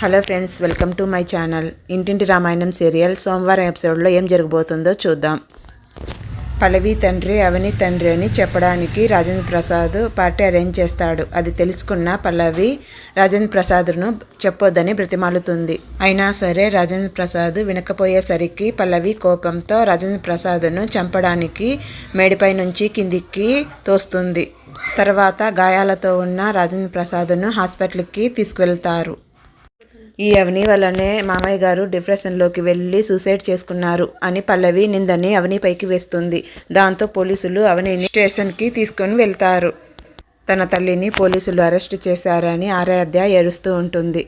Hello friends, welcome to my channel. ఇంటింటి Ramayanam serial సోమవారం ఎపిసోడ్లో ఏం జరగబోతుందో చూద్దాం. పల్లవి తండ్రి అవని తండ్రి అని చెప్పడానికి రాజేంద్ర ప్రసాద్ పార్టీ అరేంజ్ చేస్తాడు. అది తెలుసుకున్న పల్లవి రాజేంద్ర ప్రసాద్ను చెప్పొద్దని బ్రతిమాలుతుంది. అయినా సరే రాజేంద్ర ప్రసాద్ వినకపోయేసరికి పల్లవి కోపంతో రాజేంద్ర ప్రసాద్ను చంపడానికి మేడిపై నుంచి కిందికి తోస్తుంది. తర్వాత గాయాలతో ఉన్న రాజేంద్ర ప్రసాద్ను హాస్పిటల్కి తీసుకువెళ్తారు. ఈ అవని వల్లనే మామయ్య గారు డిప్రెషన్లోకి వెళ్ళి సూసైడ్ చేసుకున్నారు అని పల్లవి నిందని అవనిపైకి వేస్తుంది. దాంతో పోలీసులు అవనిని స్టేషన్కి తీసుకొని వెళ్తారు. తన తల్లిని పోలీసులు అరెస్ట్ చేశారని ఆరాధ్య ఏడుస్తూ ఉంటుంది.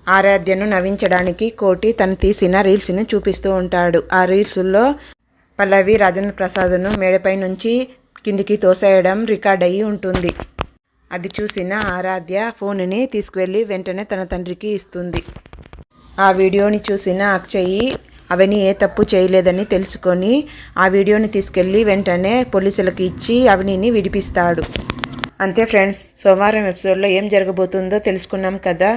ఆరాధ్యను నవ్వించడానికి కోటి తను తీసిన రీల్స్ని చూపిస్తూ ఉంటాడు. ఆ రీల్స్లో పల్లవి రాజేంద్ర ప్రసాద్ను మేడపై నుంచి కిందికి తోసేయడం రికార్డ్ అయ్యి ఉంటుంది. అది చూసిన ఆరాధ్య ఫోన్ని తీసుకువెళ్ళి వెంటనే తన తండ్రికి ఇస్తుంది. ఆ వీడియోని చూసిన అక్షయ్ అవని ఏ తప్పు చేయలేదని తెలుసుకొని ఆ వీడియోని తీసుకెళ్ళి వెంటనే పోలీసులకు ఇచ్చి అవనిని విడిపిస్తాడు. అంతే ఫ్రెండ్స్, సోమవారం ఎపిసోడ్లో ఏం జరగబోతుందో తెలుసుకున్నాం కదా.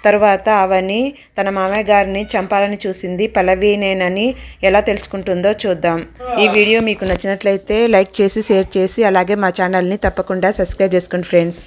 తర్వాత అవని తన మామయ్య గారిని చంపాలని చూసింది పల్లవినేనని ఎలా తెలుసుకుంటుందో చూద్దాం. ఈ వీడియో మీకు నచ్చినట్లయితే లైక్ చేసి షేర్ చేసి అలాగే మా ఛానల్ని తప్పకుండా సబ్స్క్రైబ్ చేసుకోండి ఫ్రెండ్స్.